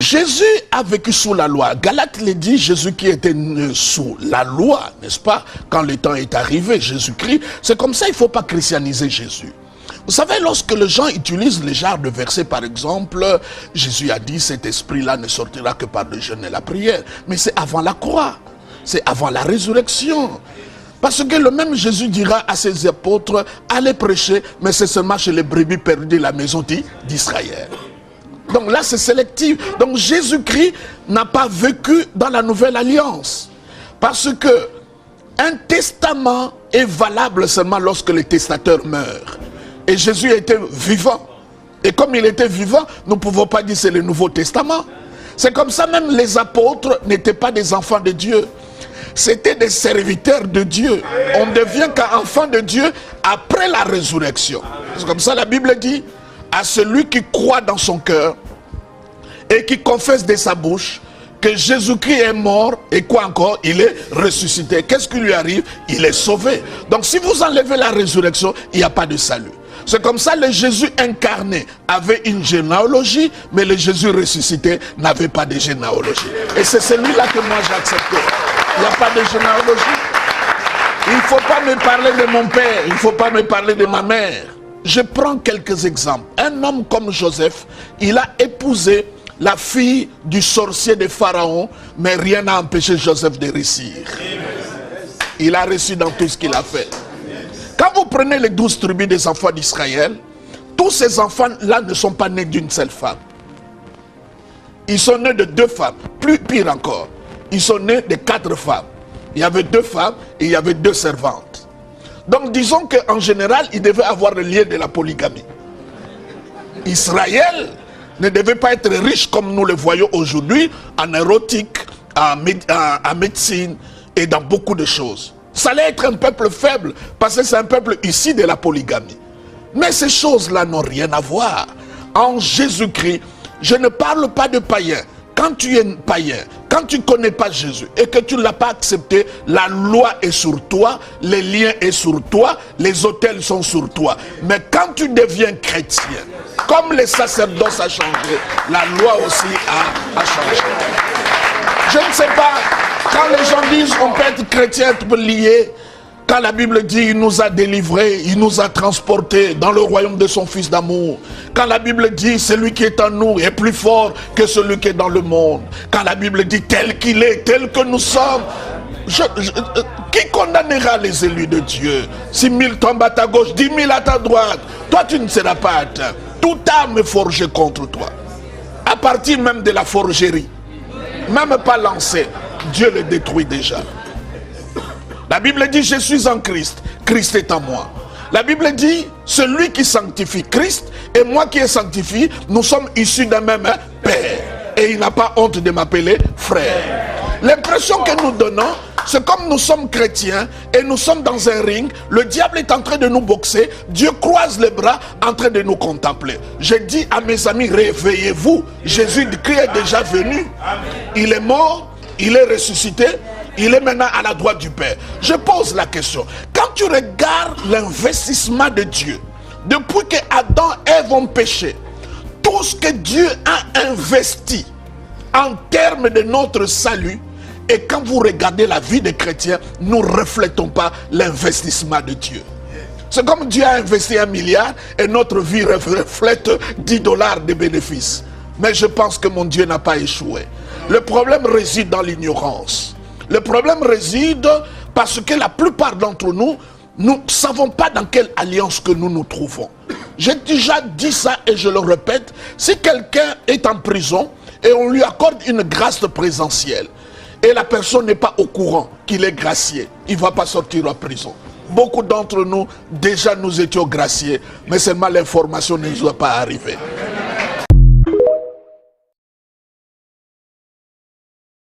Jésus a vécu sous la loi. Galates le dit, Jésus qui était sous la loi, n'est-ce pas? Quand le temps est arrivé, Jésus-Christ, c'est comme ça, il ne faut pas christianiser Jésus. Vous savez, lorsque les gens utilisent les genres de versets, par exemple, Jésus a dit, cet esprit-là ne sortira que par le jeûne et la prière. Mais c'est avant la croix, c'est avant la résurrection. Parce que le même Jésus dira à ses apôtres, allez prêcher, mais c'est seulement chez les brebis perdues de la maison d'Israël. Donc là, c'est sélectif. Donc Jésus-Christ n'a pas vécu dans la nouvelle alliance. Parce que un testament est valable seulement lorsque le testateur meurt. Et Jésus était vivant. Et comme il était vivant, nous ne pouvons pas dire que c'est le Nouveau Testament. C'est comme ça, même les apôtres n'étaient pas des enfants de Dieu. C'était des serviteurs de Dieu. On devient qu'un enfant de Dieu après la résurrection. C'est comme ça la Bible dit, à celui qui croit dans son cœur et qui confesse de sa bouche que Jésus-Christ est mort et quoi encore, il est ressuscité. Qu'est-ce qui lui arrive? Il est sauvé. Donc si vous enlevez la résurrection, il n'y a pas de salut. C'est comme ça, le Jésus incarné avait une généalogie, mais le Jésus ressuscité n'avait pas de généalogie. Et c'est celui-là que moi j'ai accepté. Il n'y a pas de généalogie. Il ne faut pas me parler de mon père, il ne faut pas me parler de ma mère. Je prends quelques exemples. Un homme comme Joseph, il a épousé la fille du sorcier de Pharaon, mais rien n'a empêché Joseph de réussir. Il a réussi dans tout ce qu'il a fait. Quand vous prenez les 12 tribus des enfants d'Israël, tous ces enfants-là ne sont pas nés d'une seule femme. Ils sont nés de 2 femmes, plus pire encore. Ils sont nés de 4 femmes. Il y avait 2 femmes et il y avait 2 servantes. Donc disons qu'en général, il devait avoir le lien de la polygamie. Israël ne devait pas être riche comme nous le voyons aujourd'hui, en érotique, en médecine et dans beaucoup de choses. Ça allait être un peuple faible, parce que c'est un peuple issu de la polygamie. Mais ces choses-là n'ont rien à voir. En Jésus-Christ, je ne parle pas de païens. Quand tu es païen, quand tu ne connais pas Jésus et que tu ne l'as pas accepté, la loi est sur toi, les liens sont sur toi, les autels sont sur toi. Mais quand tu deviens chrétien, comme le sacerdoce a changé, la loi aussi a changé. Je ne sais pas, quand les gens disent on peut être chrétien, tu peux lier. Quand la Bible dit il nous a délivrés, il nous a transportés dans le royaume de son Fils d'amour. Quand la Bible dit celui qui est en nous est plus fort que celui qui est dans le monde. Quand la Bible dit tel qu'il est, tel que nous sommes. Qui condamnera les élus de Dieu? Si 1000 tombent à ta gauche, 10 000 à ta droite, toi tu ne seras pas atteint. Toute arme est forgée contre toi. À partir même de la forgerie, même pas lancée, Dieu le détruit déjà. La Bible dit, je suis en Christ, Christ est en moi. La Bible dit, celui qui sanctifie Christ et moi qui est sanctifié, nous sommes issus d'un même Père. Et il n'a pas honte de m'appeler frère. L'impression que nous donnons, c'est comme nous sommes chrétiens et nous sommes dans un ring, le diable est en train de nous boxer, Dieu croise les bras en train de nous contempler. Je dis à mes amis, réveillez-vous, Jésus-Christ est déjà venu. Il est mort, il est ressuscité. Il est maintenant à la droite du Père. Je pose la question. Quand tu regardes l'investissement de Dieu, depuis que Adam et Ève ont péché, tout ce que Dieu a investi en termes de notre salut, et quand vous regardez la vie des chrétiens, nous ne reflétons pas l'investissement de Dieu. C'est comme Dieu a investi 1 milliard et notre vie reflète 10 $ de bénéfices. Mais je pense que mon Dieu n'a pas échoué. Le problème réside dans l'ignorance. Le problème réside parce que la plupart d'entre nous, nous ne savons pas dans quelle alliance que nous nous trouvons. J'ai déjà dit ça et je le répète. Si quelqu'un est en prison et on lui accorde une grâce présentielle et la personne n'est pas au courant qu'il est gracié, il ne va pas sortir de prison. Beaucoup d'entre nous, déjà nous étions graciés, mais seulement l'information ne nous est pas arrivée.